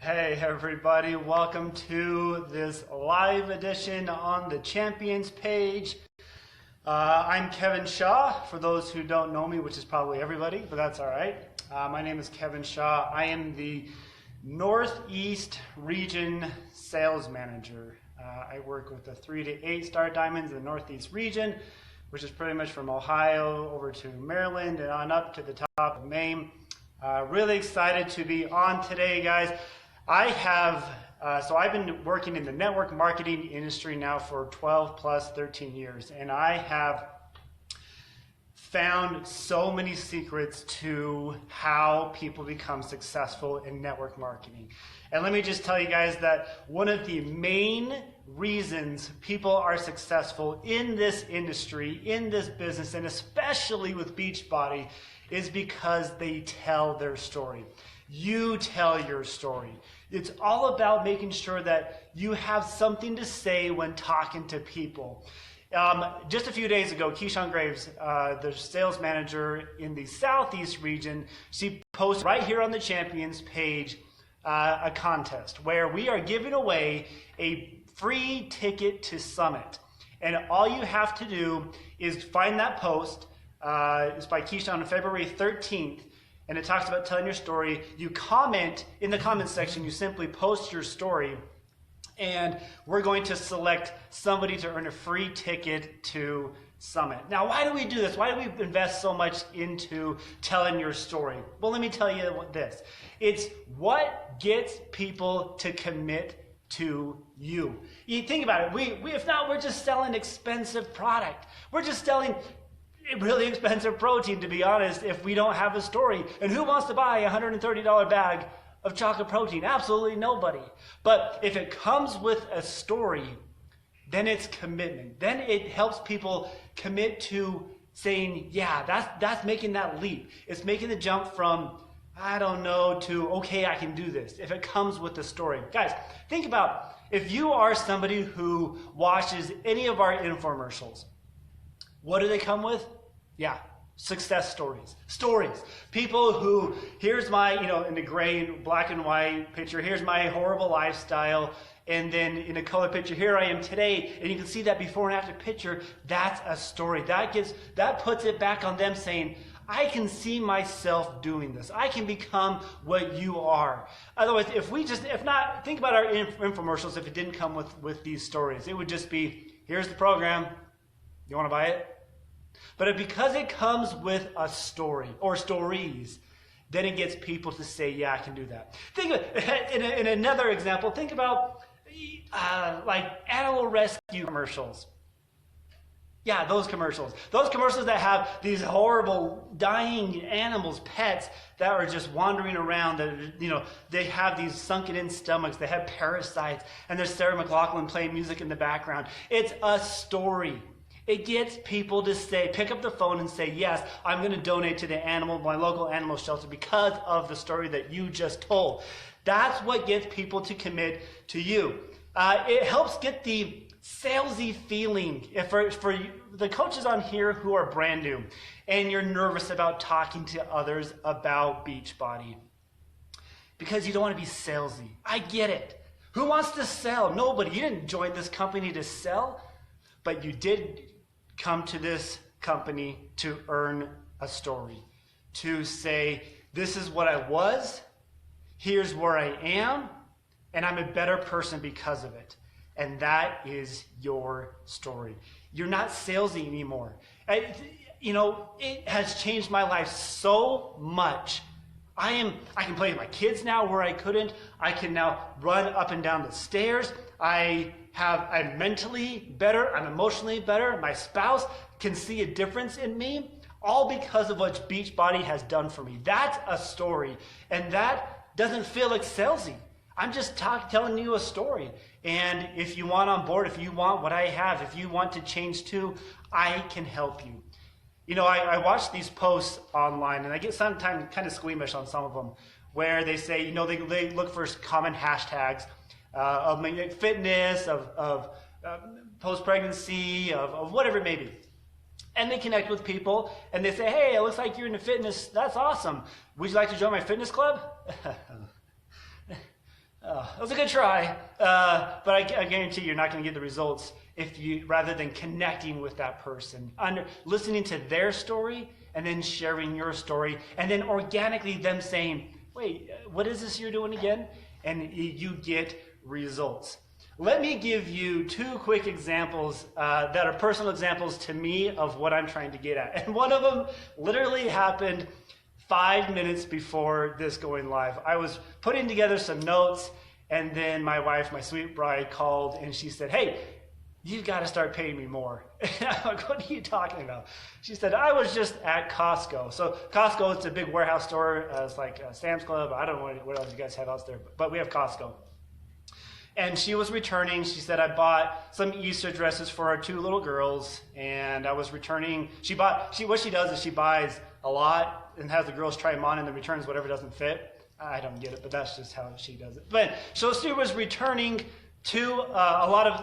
Hey everybody, welcome to this live edition on the Champions page. I'm Kevin Shaw, for those who don't know me, which is probably everybody, but that's all right. My name is Kevin Shaw. I am the Northeast Region Sales Manager. I work with the 3 to 8 star diamonds in the Northeast region, which is pretty much from Ohio over to Maryland and on up to the top of Maine. Really excited to be on today, guys. I've been working in the network marketing industry now for 12 plus 13 years, and I have found so many secrets to how people become successful in network marketing. And let me just tell you guys that one of the main reasons people are successful in this industry, in this business, and especially with Beachbody, is because they tell their story. You tell your story. It's all about making sure that you have something to say when talking to people. Just a few days ago, Keyshawn Graves, the sales manager in the Southeast region, she posted right here on the Champions page a contest where we are giving away a free ticket to Summit. And all you have to do is find that post. It's by Keyshawn on February 13th. And it talks about telling your story. You comment in the comment section, you simply post your story, and we're going to select somebody to earn a free ticket to Summit. Now, why do we do this? Why do we invest so much into telling your story? Well, let me tell you this. It's what gets people to commit to you. You think about it. If not, we're just selling expensive product. We're just selling really expensive protein, to be honest, if we don't have a story. And who wants to buy a $130 bag of chocolate protein? Absolutely nobody. But if it comes with a story, then it's commitment. Then it helps people commit to saying, yeah, that's making that leap. It's making the jump from, I don't know, to, okay, I can do this, if it comes with a story. Guys, think about if you are somebody who watches any of our infomercials. What do they come with? Yeah, success stories. Stories. People who, here's my, in the gray, black and white picture, here's my horrible lifestyle, and then in a color picture, here I am today, and you can see that before and after picture. That's a story. That puts it back on them saying, I can see myself doing this. I can become what you are. Otherwise, if not, think about our infomercials if it didn't come with these stories. It would just be, here's the program. You want to buy it? But because it comes with a story or stories, then it gets people to say, yeah, I can do that. Think of it, in another example, think about like animal rescue commercials. Yeah, those commercials. Those commercials that have these horrible dying animals, pets, that are just wandering around, that, they have these sunken in stomachs, they have parasites, and there's Sarah McLachlan playing music in the background. It's a story. It gets people to pick up the phone and say, yes, I'm going to donate to my local animal shelter because of the story that you just told. That's what gets people to commit to you. It helps get the salesy feeling. For the coaches on here who are brand new and you're nervous about talking to others about Beachbody because you don't want to be salesy. I get it. Who wants to sell? Nobody. You didn't join this company to sell, but you did come to this company to earn a story, to say, this is what I was, here's where I am, and I'm a better person because of it. And that is your story. You're not salesy anymore. It has changed my life so much. I can play with my kids now where I couldn't. I can now run up and down the stairs. I'm mentally better, I'm emotionally better, my spouse can see a difference in me, all because of what Beachbody has done for me. That's a story, and that doesn't feel like salesy. I'm just telling you a story, and if you want on board, if you want what I have, if you want to change too, I can help you. I watch these posts online, and I get sometimes kind of squeamish on some of them, where they say, they look for common hashtags, of fitness, of post-pregnancy, of whatever it may be. And they connect with people, and they say, hey, it looks like you're into fitness. That's awesome. Would you like to join my fitness club? That was a good try, but I guarantee you're not going to get the results if you, rather than connecting with that person, listening to their story, and then sharing your story, and then organically them saying, wait, what is this you're doing again? And you get results. Let me give you 2 quick examples that are personal examples to me of what I'm trying to get at. And one of them literally happened 5 minutes before this going live. I was putting together some notes, and then my wife, my sweet bride, called, and she said, hey, you've got to start paying me more. And I'm like, what are you talking about? She said, I was just at Costco. So Costco, it's a big warehouse store. It's like Sam's Club. I don't know what else you guys have out there, but we have Costco. And she was returning. She said, I bought some Easter dresses for our 2 little girls, and I was returning. What she does is she buys a lot and has the girls try them on and then returns whatever doesn't fit. I don't get it, but that's just how she does it. But so she was returning to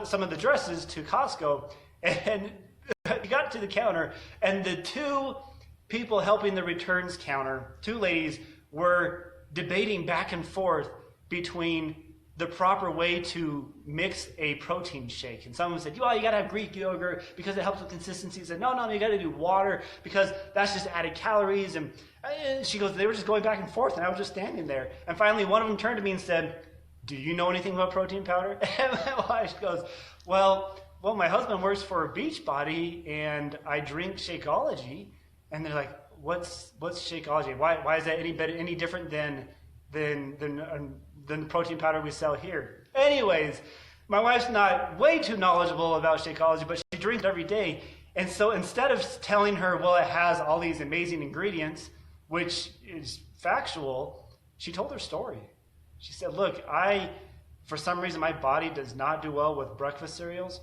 some of the dresses to Costco, and we got to the counter, and the 2 people helping the returns counter, 2 ladies, were debating back and forth between the proper way to mix a protein shake. And someone said, well, you got to have Greek yogurt because it helps with consistency. He said, no, you got to do water because that's just added calories. And she goes, they were just going back and forth, and I was just standing there. And finally, one of them turned to me and said, do you know anything about protein powder? And my wife goes, well, my husband works for Beachbody, and I drink Shakeology. And they're like, what's Shakeology? Why is that any different than the protein powder we sell here? Anyways, my wife's not way too knowledgeable about Shakeology, but she drinks it every day. And so instead of telling her, well, it has all these amazing ingredients, which is factual, she told her story. She said, look, for some reason, my body does not do well with breakfast cereals.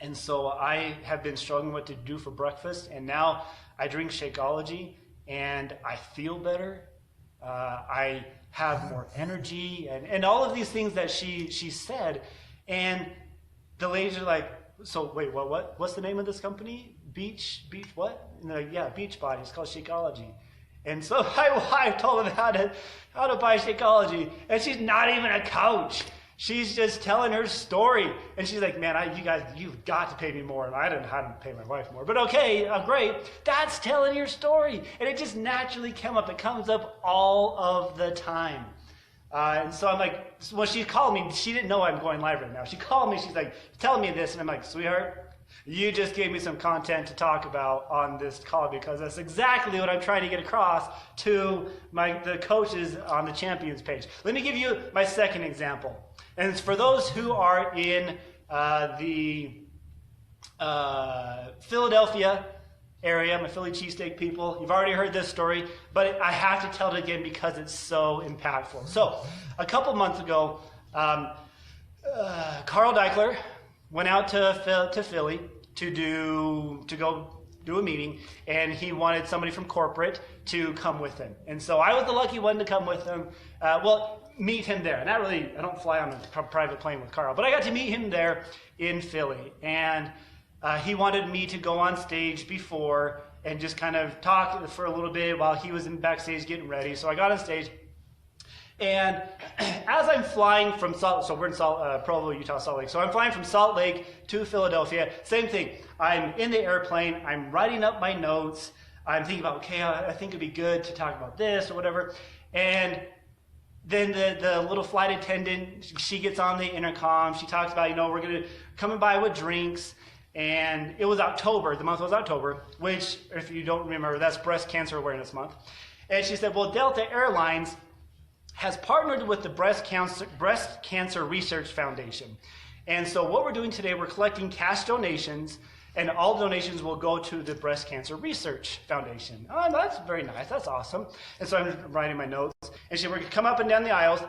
And so I have been struggling what to do for breakfast. And now I drink Shakeology, and I feel better. I have more energy, and all of these things that she said. And the ladies are like, so wait, what's the name of this company? Beach what? And they're like, yeah, Beachbody. It's called Shakeology. And so my wife told them how to buy Shakeology, and she's not even a coach. She's just telling her story. And she's like, man, you've got to pay me more. And I didn't know how to pay my wife more. But okay, great. That's telling your story. And it just naturally came up. It comes up all of the time. And so I'm like, well, she called me. She didn't know I'm going live right now. She called me. She's like, telling me this. And I'm like, sweetheart, you just gave me some content to talk about on this call, because that's exactly what I'm trying to get across to the coaches on the Champions page. Let me give you my second example. And it's for those who are in the Philadelphia area, my Philly cheesesteak people. You've already heard this story, but I have to tell it again because it's so impactful. So a couple months ago, Carl Deichler went out to Philly to go do a meeting, and he wanted somebody from corporate to come with him. And so I was the lucky one to come with him. Meet him there. And I don't fly on a private plane with Carl, but I got to meet him there in Philly. And he wanted me to go on stage before and just kind of talk for a little bit while he was in backstage getting ready. So I got on stage. And as I'm flying from we're in Provo, Utah, Salt Lake. So I'm flying from Salt Lake to Philadelphia. Same thing. I'm in the airplane. I'm writing up my notes. I'm thinking about, okay, I think it'd be good to talk about this or whatever. And then the little flight attendant, she gets on the intercom. She talks about, we're going to come by with drinks. And it was October. The month was October, which, if you don't remember, that's Breast Cancer Awareness Month. And she said, well, Delta Airlines has partnered with the Breast Cancer Research Foundation. And so what we're doing today, we're collecting cash donations, and all donations will go to the Breast Cancer Research Foundation. Oh, that's very nice. That's awesome. And so I'm writing my notes. And she said, we're going to come up and down the aisles.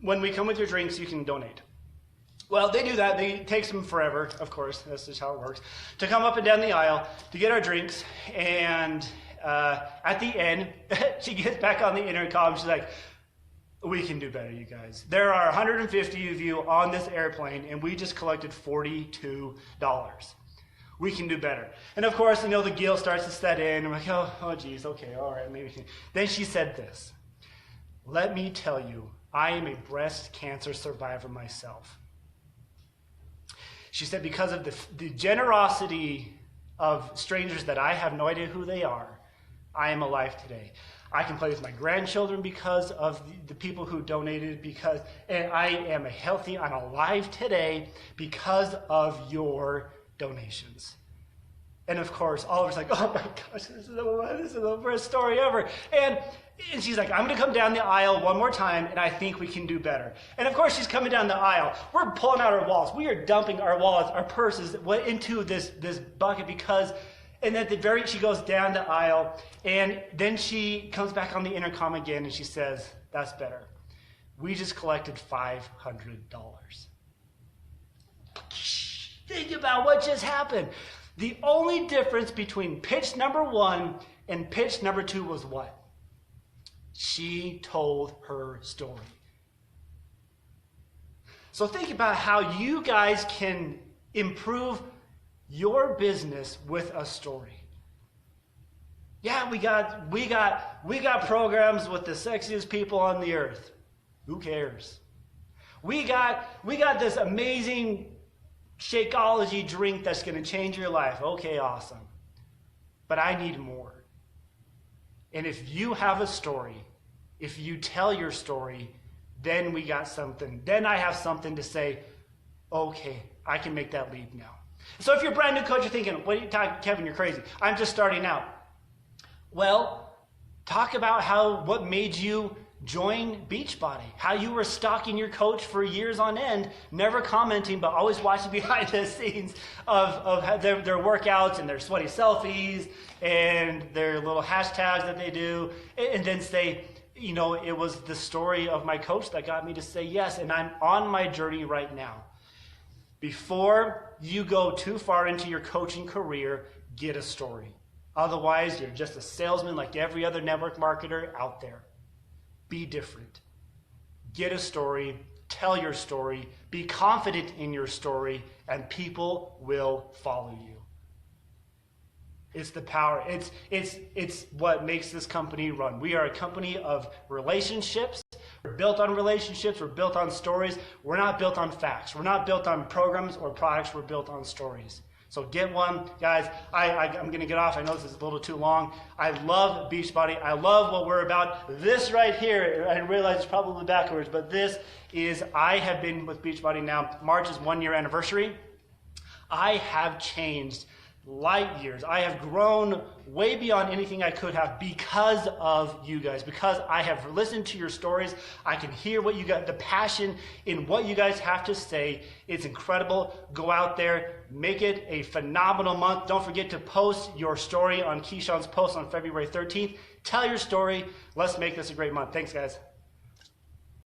When we come with your drinks, you can donate. Well, they do that. It takes them forever, of course. That's just how it works. To come up and down the aisle to get our drinks. And at the end, she gets back on the intercom. She's like, we can do better, you guys. There are 150 of you on this airplane, and we just collected $42. We can do better. And of course, the guilt starts to set in. I'm like, oh geez, okay, all right, maybe. Then she said this. Let me tell you, I am a breast cancer survivor myself. She said, because of the generosity of strangers that I have no idea who they are, I am alive today. I can play with my grandchildren because of the people who donated, and I am I'm alive today because of your donations. And of course, Oliver's like, oh my gosh, this is the best story ever. And she's like, I'm going to come down the aisle one more time, and I think we can do better. And of course, she's coming down the aisle. We're pulling out our wallets. We are dumping our wallets, our purses into this bucket because, and at the very, she goes down the aisle, and then she comes back on the intercom again, and she says, that's better. We just collected $500. Think about what just happened. The only difference between pitch number 1 and pitch number 2 was what? She told her story. So think about how you guys can improve your business with a story. Yeah, we got programs with the sexiest people on the earth. Who cares? We got this amazing Shakeology drink that's going to change your life. Okay, awesome. But I need more. And if you have a story, if you tell your story, then we got something. Then I have something to say, okay, I can make that leap now. So if you're a brand new coach, you're thinking, what are you talking, Kevin, you're crazy. I'm just starting out. Well, talk about what made you join Beachbody, how you were stalking your coach for years on end, never commenting, but always watching behind the scenes of their workouts and their sweaty selfies and their little hashtags that they do, and then say, it was the story of my coach that got me to say yes, and I'm on my journey right now. Before you go too far into your coaching career, get a story. Otherwise, you're just a salesman like every other network marketer out there. Be different. Get a story. Tell your story. Be confident in your story, and people will follow you. It's the power. It's what makes this company run. We are a company of relationships. We're built on relationships. We're built on stories. We're not built on facts. We're not built on programs or products. We're built on stories. So get one. Guys, I'm going to get off. I know this is a little too long. I love Beachbody. I love what we're about. This right here, I realize it's probably backwards, but I have been with Beachbody now. March is 1 year anniversary. I have changed light years. I have grown way beyond anything I could have because of you guys, because I have listened to your stories. I can hear what you got, the passion in what you guys have to say. It's incredible. Go out there, make it a phenomenal month. Don't forget to post your story on Keyshawn's post on February 13th. Tell your story. Let's make this a great month. Thanks, guys.